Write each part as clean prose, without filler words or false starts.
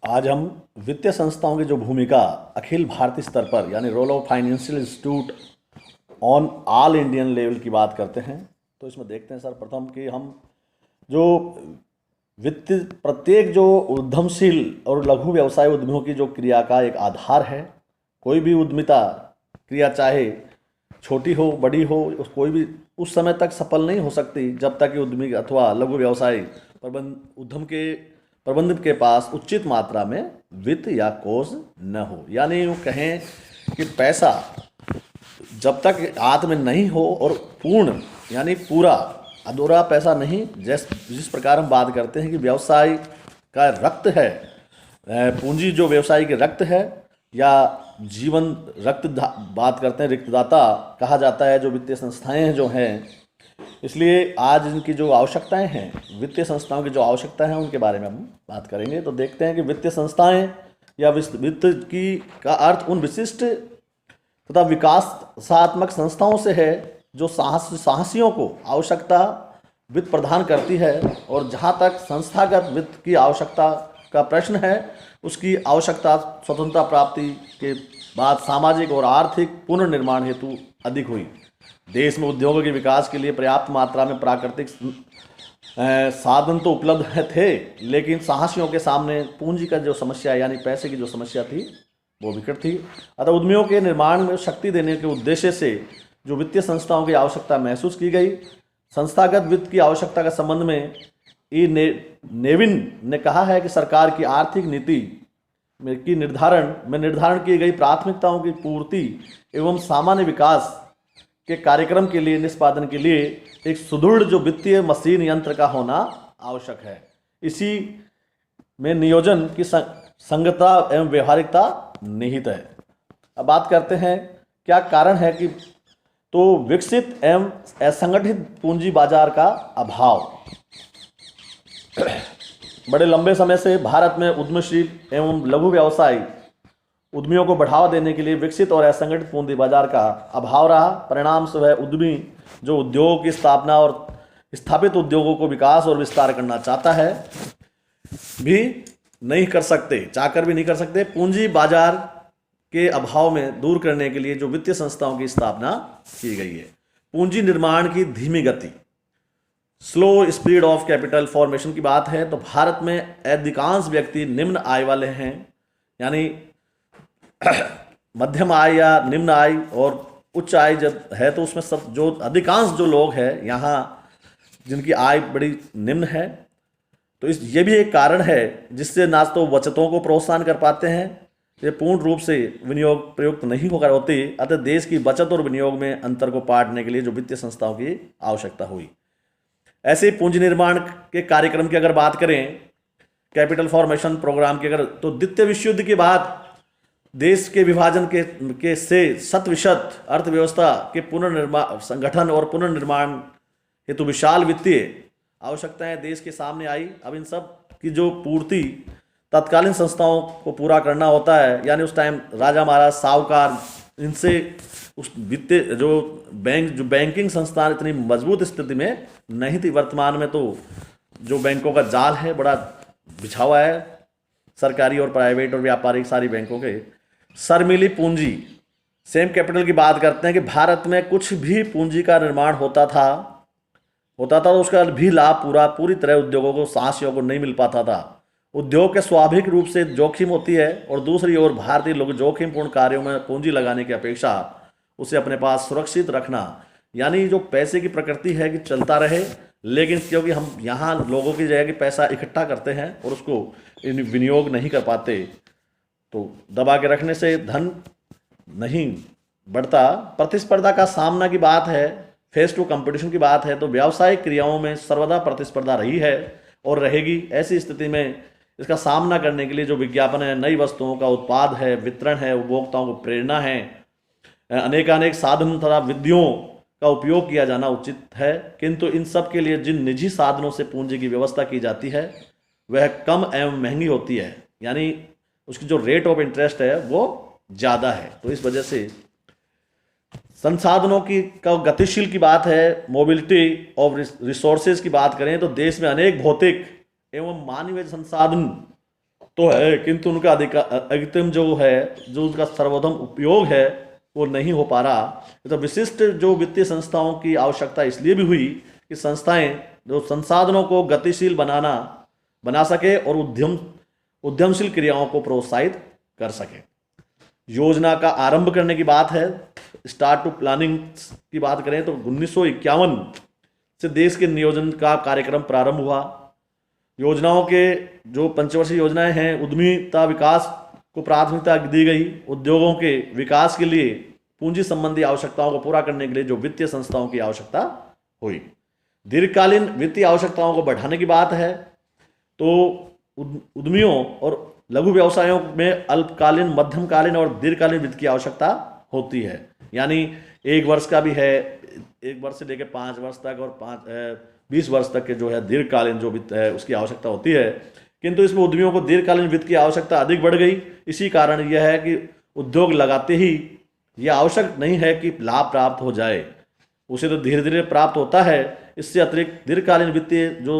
आज हम वित्तीय संस्थाओं की जो भूमिका अखिल भारतीय स्तर पर यानी role of financial institute on all Indian level की बात करते हैं। तो इसमें देखते हैं सर, प्रथम कि हम जो वित्त प्रत्येक जो उद्यमशील और लघु व्यवसाय उद्यमियों की जो क्रिया का एक आधार है। कोई भी उद्यमिता क्रिया चाहे छोटी हो बड़ी हो, कोई भी उस समय तक सफल नहीं हो सकती जब तक कि उद्यमी अथवा लघु व्यवसाय उद्यम के प्रबंधक के पास उचित मात्रा में वित्त या कोष न हो। यानी यूँ कहें कि पैसा जब तक हाथ में नहीं हो और पूर्ण यानी पूरा अधूरा पैसा नहीं, जिस प्रकार हम बात करते हैं कि व्यवसाय का रक्त है, पूंजी जो व्यवसाय के रक्त है या जीवन रक्त बात करते हैं, रिक्तदाता कहा जाता है जो वित्तीय संस्थाएं जो हैं। इसलिए आज इनकी जो आवश्यकताएं हैं, वित्तीय संस्थाओं की जो आवश्यकताएं हैं, उनके बारे में हम बात करेंगे। तो देखते हैं कि वित्तीय संस्थाएं या वित्त की का अर्थ उन विशिष्ट तथा विकासात्मक संस्थाओं से है जो साहसियों को आवश्यकता वित्त प्रदान करती है। और जहां तक संस्थागत वित्त की आवश्यकता का प्रश्न है, उसकी आवश्यकता स्वतंत्रता प्राप्ति के बाद सामाजिक और आर्थिक पुनर्निर्माण हेतु अधिक हुई। देश में उद्योगों के विकास के लिए पर्याप्त मात्रा में प्राकृतिक साधन तो उपलब्ध थे, लेकिन साहसियों के सामने पूंजी का जो समस्या यानी पैसे की जो समस्या थी वो विकट थी। अतः उद्यमियों के निर्माण में शक्ति देने के उद्देश्य से जो वित्तीय संस्थाओं की आवश्यकता महसूस की गई। संस्थागत वित्त की आवश्यकता के संबंध में नेविन ने कहा है कि सरकार की आर्थिक नीति की निर्धारण की गई प्राथमिकताओं की पूर्ति एवं सामान्य विकास के कार्यक्रम के लिए निष्पादन के लिए एक सुदृढ़ जो वित्तीय मशीन यंत्र का होना आवश्यक है। इसी में नियोजन की संगतता एवं व्यवहारिकता निहित है। अब बात करते हैं क्या कारण है कि तो विकसित एवं असंगठित पूंजी बाजार का अभाव। बड़े लंबे समय से भारत में उद्यमशील एवं लघु व्यवसाय उद्यमियों को बढ़ावा देने के लिए विकसित और असंगठित पूंजी बाजार का अभाव रहा। परिणाम स्वयं उद्यमी जो उद्योग की स्थापना और स्थापित उद्योगों को विकास और विस्तार करना चाहता है भी नहीं कर सकते, चाहकर भी नहीं कर सकते। पूंजी बाजार के अभाव में दूर करने के लिए जो वित्तीय संस्थाओं की स्थापना की गई है। पूंजी निर्माण की धीमी गति, slow speed of capital formation की बात है तो भारत में अधिकांश व्यक्ति निम्न आय वाले हैं, यानी मध्यम आय या निम्न आय और उच्च आय जब है तो उसमें सब जो अधिकांश जो लोग हैं यहाँ जिनकी आय बड़ी निम्न है। तो ये भी एक कारण है जिससे ना तो बचतों को प्रोत्साहन कर पाते हैं, ये पूर्ण रूप से विनियोग प्रयुक्त नहीं होकर होती। अतः देश की बचत और विनियोग में अंतर को पाटने के लिए जो वित्तीय संस्थाओं की आवश्यकता हुई। ऐसे पूंजी निर्माण के कार्यक्रम की अगर बात करें, कैपिटल फॉर्मेशन प्रोग्राम की अगर, तो द्वितीय विश्व युद्ध के बाद देश के विभाजन के से 100% अर्थव्यवस्था के पुनर्निर्माण संगठन और पुनर्निर्माण हेतु विशाल वित्तीय आवश्यकताएं देश के सामने आई। अब इन सब की जो पूर्ति तत्कालीन संस्थाओं को पूरा करना होता है, यानी उस टाइम राजा महाराज साहूकार इनसे उस वित्तीय जो बैंकिंग संस्थान इतनी मजबूत स्थिति में नहीं थी। वर्तमान में तो जो बैंकों का जाल है बड़ा बिछा हुआ है, सरकारी और प्राइवेट और व्यापारिक सारी बैंकों के। शर्मीली पूंजी सेम कैपिटल की बात करते हैं कि भारत में कुछ भी पूंजी का निर्माण होता था तो उसका भी लाभ पूरी तरह उद्योगों को, साहसियों को नहीं मिल पाता था। उद्योग के स्वाभाविक रूप से जोखिम होती है और दूसरी ओर भारतीय लोग जोखिमपूर्ण कार्यों में पूंजी लगाने की अपेक्षा उसे अपने पास सुरक्षित रखना, यानी जो पैसे की प्रकृति है कि चलता रहे, लेकिन क्योंकि हम यहाँ लोगों की जगह कि पैसा इकट्ठा करते हैं और उसको विनियोग नहीं कर पाते, तो दबा के रखने से धन नहीं बढ़ता। प्रतिस्पर्धा का सामना की बात है, फेस टू कंपटीशन की बात है, तो व्यावसायिक क्रियाओं में सर्वदा प्रतिस्पर्धा रही है और रहेगी। ऐसी स्थिति में इसका सामना करने के लिए जो विज्ञापन है, नई वस्तुओं का उत्पाद है, वितरण है, उपभोक्ताओं को प्रेरणा है, अनेकानेक साधन तथा विधियों का उपयोग किया जाना उचित है। किंतु इन सब के लिए जिन निजी साधनों से पूंजी की व्यवस्था की जाती है वह कम एवं महंगी होती है, यानी उसकी जो रेट ऑफ इंटरेस्ट है वो ज़्यादा है। तो इस वजह से संसाधनों की का गतिशील की बात है, मोबिलिटी ऑफ रिसोर्सेज की बात करें तो देश में अनेक भौतिक एवं मानवीय संसाधन तो है, किंतु उनका अधिकतम जो है, जो उनका सर्वोत्तम उपयोग है वो नहीं हो पा रहा। तो विशिष्ट जो वित्तीय संस्थाओं की आवश्यकता इसलिए भी हुई कि संस्थाएं जो संसाधनों को गतिशील बना सके और उद्यमशील क्रियाओं को प्रोत्साहित कर सके। योजना का आरंभ करने की बात है, स्टार्ट टू प्लानिंग की बात करें तो 1951 से देश के नियोजन का कार्यक्रम प्रारंभ हुआ। योजनाओं के जो पंचवर्षीय योजनाएं हैं, उद्यमिता विकास को प्राथमिकता दी गई। उद्योगों के विकास के लिए पूंजी संबंधी आवश्यकताओं को पूरा करने के लिए जो वित्तीय संस्थाओं की आवश्यकता हुई। दीर्घकालीन वित्तीय आवश्यकताओं को बढ़ाने की बात है तो उद्यमियों और लघु व्यवसायों में अल्पकालीन, मध्यमकालीन और दीर्घकालीन वित्त की आवश्यकता होती है। यानी 1 वर्ष का भी है, 1 वर्ष से लेकर 5 वर्ष तक और 20 वर्ष तक के जो है दीर्घकालीन जो वित्त है उसकी आवश्यकता होती है। किंतु इसमें उद्यमियों को दीर्घकालीन वित्त की आवश्यकता अधिक बढ़ गई। इसी कारण यह है कि उद्योग लगाते ही यह आवश्यक नहीं है कि लाभ प्राप्त हो जाए, उसे तो धीरे धीरे प्राप्त होता है। इससे अतिरिक्त दीर्घकालीन वित्तीय जो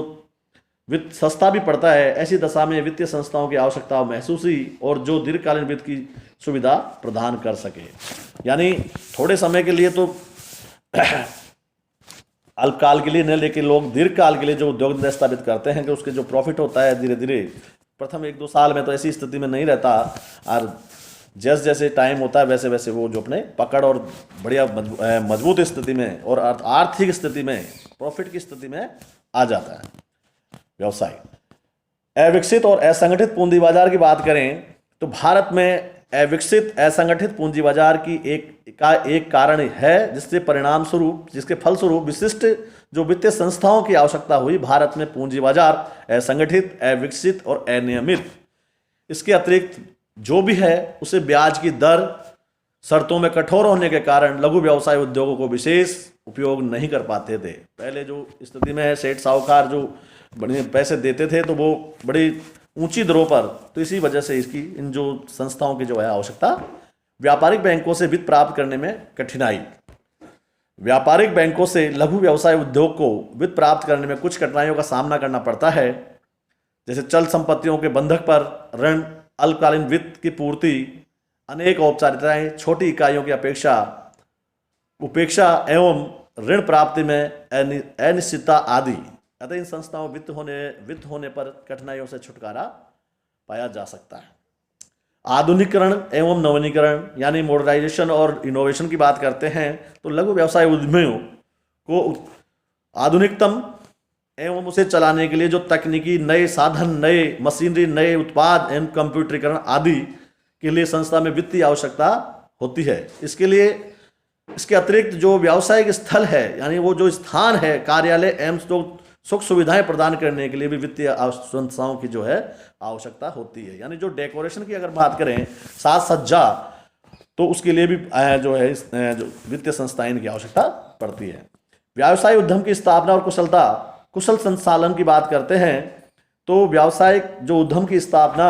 वित्त सस्ता भी पड़ता है। ऐसी दशा में वित्तीय संस्थाओं की आवश्यकता महसूस हुई और जो दीर्घकालीन वित्त की सुविधा प्रदान कर सके। यानी थोड़े समय के लिए तो अल्पकाल के लिए नहीं, लेकिन लोग दीर्घकाल के लिए जो उद्योग धंधे स्थापित करते हैं कि उसके जो प्रॉफिट होता है धीरे धीरे प्रथम 1-2 साल में तो ऐसी स्थिति में नहीं रहता, और जैसे जैसे टाइम होता है वैसे वैसे वो जो अपने पकड़ और बढ़िया मजबूत स्थिति में और आर्थिक स्थिति में, प्रॉफिट की स्थिति में आ जाता है व्यवसाय। अविकसित और असंगठित पूंजी बाजार की बात करें तो भारत में अविकसित असंगठित पूंजी बाजार की एक कारण है जिसके फलस्वरूप विशिष्ट जो वित्तीय संस्थाओं की आवश्यकता हुई। भारत में पूंजी बाजार असंगठित, अविकसित और अनियमित। इसके अतिरिक्त जो भी है उसे ब्याज की दर शर्तों में कठोर होने के कारण लघु व्यवसाय उद्योगों को विशेष उपयोग नहीं कर पाते थे। पहले जो स्थिति में है, सेठ साहूकार जो बड़े पैसे देते थे तो वो बड़ी ऊंची दरों पर, तो इसी वजह से इसकी इन जो संस्थाओं की जो है आवश्यकता। व्यापारिक बैंकों से वित्त प्राप्त करने में कठिनाई। व्यापारिक बैंकों से लघु व्यवसाय उद्योग को वित्त प्राप्त करने में कुछ कठिनाइयों का सामना करना पड़ता है, जैसे चल संपत्तियों के बंधक पर ऋण, अल्पकालीन वित्त की पूर्ति, अनेक औपचारिकताएं, छोटी इकाइयों की उपेक्षा एवं ऋण प्राप्ति में अनिश्चितता आदि। अतः इन संस्थाओं वित्त होने पर कठिनाइयों से छुटकारा पाया जा सकता है। आधुनिकीकरण एवं नवीनीकरण यानी मॉडर्नाइजेशन और इनोवेशन की बात करते हैं तो लघु व्यवसाय उद्यमियों को आधुनिकतम एवं उसे चलाने के लिए जो तकनीकी नए साधन, नए मशीनरी, नए उत्पाद एवं कंप्यूटरीकरण आदि के लिए संस्था में वित्तीय आवश्यकता होती है। इसके अतिरिक्त जो व्यावसायिक स्थल है यानी वो जो स्थान है, कार्यालय एवं जो सुख सुविधाएं प्रदान करने के लिए भी वित्तीय संस्थाओं की जो है आवश्यकता होती है। यानी जो डेकोरेशन की अगर बात करें, साज सज्जा, तो उसके लिए भी जो है जो वित्तीय संस्थाएं की आवश्यकता पड़ती है। व्यावसायिक उद्यम की स्थापना और कुशल संचालन की बात करते हैं तो व्यावसायिक जो उद्यम की स्थापना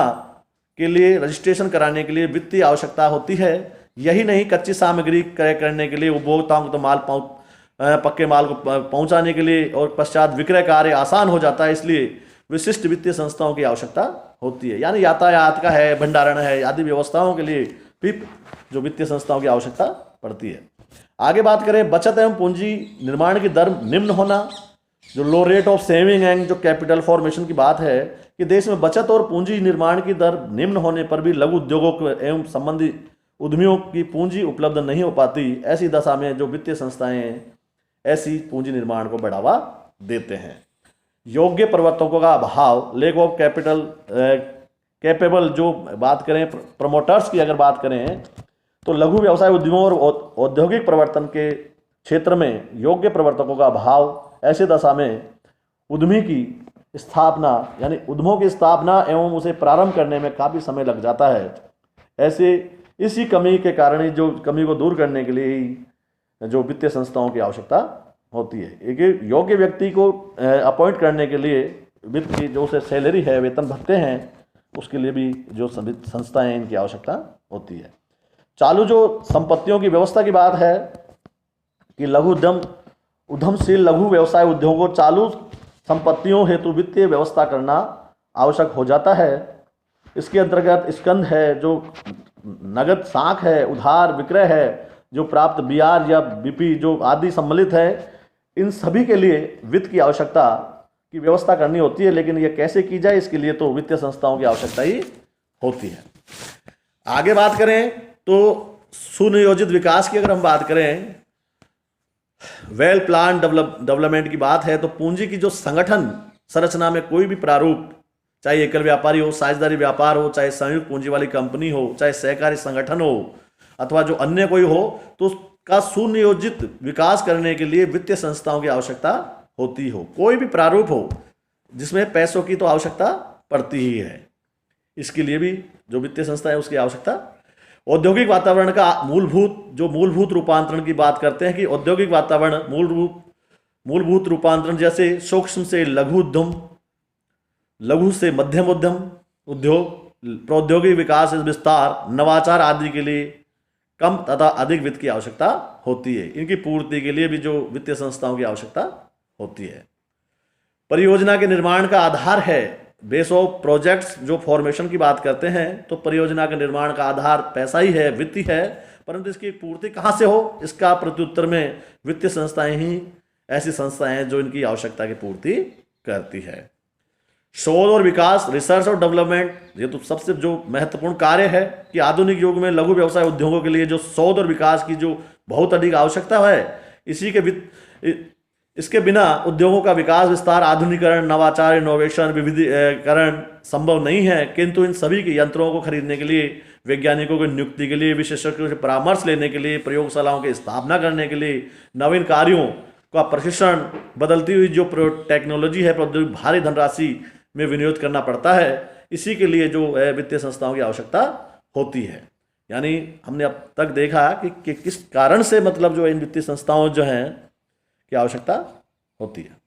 के लिए रजिस्ट्रेशन कराने के लिए वित्तीय आवश्यकता होती है। यही नहीं, कच्ची सामग्री क्रय करने के लिए उपभोक्ताओं को तो पक्के माल को पहुंचाने के लिए और पश्चात विक्रय कार्य आसान हो जाता है, इसलिए विशिष्ट वित्तीय संस्थाओं की आवश्यकता होती है। यानी यातायात का है, भंडारण है आदि व्यवस्थाओं के लिए भी जो वित्तीय संस्थाओं की आवश्यकता पड़ती है। आगे बात करें, बचत एवं पूंजी निर्माण की दर निम्न होना, जो लो रेट ऑफ सेविंग एंड जो कैपिटल फॉर्मेशन की बात है कि देश में बचत और पूंजी निर्माण की दर निम्न होने पर भी लघु उद्योगों को एवं संबंधित उद्यमियों की पूंजी उपलब्ध नहीं हो पाती। ऐसी दशा में जो वित्तीय संस्थाएं ऐसी पूंजी निर्माण को बढ़ावा देते हैं। योग्य प्रवर्तकों का अभाव, लेक ऑफ कैपेबल जो बात करें प्रमोटर्स की अगर बात करें तो लघु व्यवसाय उद्यमों और औद्योगिक प्रवर्तन के क्षेत्र में योग्य प्रवर्तकों का अभाव। ऐसे दशा में उद्यमी की स्थापना यानी उद्यमों की स्थापना एवं उसे प्रारंभ करने में काफ़ी समय लग जाता है। इसी कमी के कारण ही जो कमी को दूर करने के लिए जो वित्तीय संस्थाओं की आवश्यकता होती है। एक योग्य व्यक्ति को अपॉइंट करने के लिए वित्त की जो उसे सैलरी है, वेतन भत्ते हैं, उसके लिए भी जो संस्थाएं इनकी आवश्यकता होती है। चालू जो संपत्तियों की व्यवस्था की बात है कि उद्यमशील लघु व्यवसाय उद्योगों को चालू संपत्तियों हेतु वित्तीय व्यवस्था करना आवश्यक हो जाता है। इसके अंतर्गत स्कंद है, जो नगद साख है, उधार विक्रय है, जो प्राप्त ब्याज या बीपी जो आदि सम्मिलित है, इन सभी के लिए वित्त की आवश्यकता की व्यवस्था करनी होती है। लेकिन यह कैसे की जाए, इसके लिए तो वित्तीय संस्थाओं की आवश्यकता ही होती है। आगे बात करें तो सुनियोजित विकास की अगर हम बात करें, वेल प्लान डेवलपमेंट की बात है, तो पूंजी की जो संगठन संरचना में कोई भी प्रारूप, चाहे एकल व्यापारी हो, साझेदारी व्यापार हो, चाहे संयुक्त पूंजी वाली कंपनी हो, चाहे सहकारी संगठन हो, अथवा जो अन्य कोई हो, तो उसका सुनियोजित विकास करने के लिए वित्तीय संस्थाओं की आवश्यकता होती हो। कोई भी प्रारूप हो जिसमें पैसों की तो आवश्यकता पड़ती ही है, इसके लिए भी जो वित्तीय संस्था है उसकी आवश्यकता। औद्योगिक वातावरण का मूलभूत रूपांतरण की बात करते हैं कि औद्योगिक वातावरण मूलभूत रूपांतरण जैसे सूक्ष्म से लघु उद्यम, लघु से मध्यम उद्योग, प्रौद्योगिक विकास विस्तार, नवाचार आदि के लिए कम तथा अधिक वित्त की आवश्यकता होती है। इनकी पूर्ति के लिए भी जो वित्तीय संस्थाओं की आवश्यकता होती है। परियोजना के निर्माण का आधार है बेस ऑफ प्रोजेक्ट्स, जो फॉर्मेशन की बात करते हैं, तो परियोजना के निर्माण का आधार पैसा ही है, वित्त ही है, परंतु इसकी पूर्ति कहाँ से हो, इसका प्रत्युत्तर में वित्तीय संस्थाएं ही ऐसी संस्थाएं हैं जो इनकी आवश्यकता की पूर्ति करती है। शोध और विकास, रिसर्च और डेवलपमेंट, ये तो सबसे जो महत्वपूर्ण कार्य है कि आधुनिक युग में लघु व्यवसाय उद्योगों के लिए जो शोध और विकास की जो बहुत अधिक आवश्यकता है, इसके बिना उद्योगों का विकास विस्तार, आधुनिकीकरण, नवाचार, इनोवेशन, विविधीकरण संभव नहीं है। किंतु इन सभी के यंत्रों को खरीदने के लिए, वैज्ञानिकों की नियुक्ति के लिए, विशेषज्ञों से परामर्श लेने के लिए, प्रयोगशालाओं की स्थापना करने के लिए, नवीन कार्यों का प्रशिक्षण, बदलती हुई जो टेक्नोलॉजी है, प्रौद्योगिक भारी धनराशि में विनियोग करना पड़ता है। इसी के लिए जो वित्तीय संस्थाओं की आवश्यकता होती है। यानी हमने अब तक देखा कि किस कारण से मतलब जो इन वित्तीय संस्थाओं जो हैं की आवश्यकता होती है।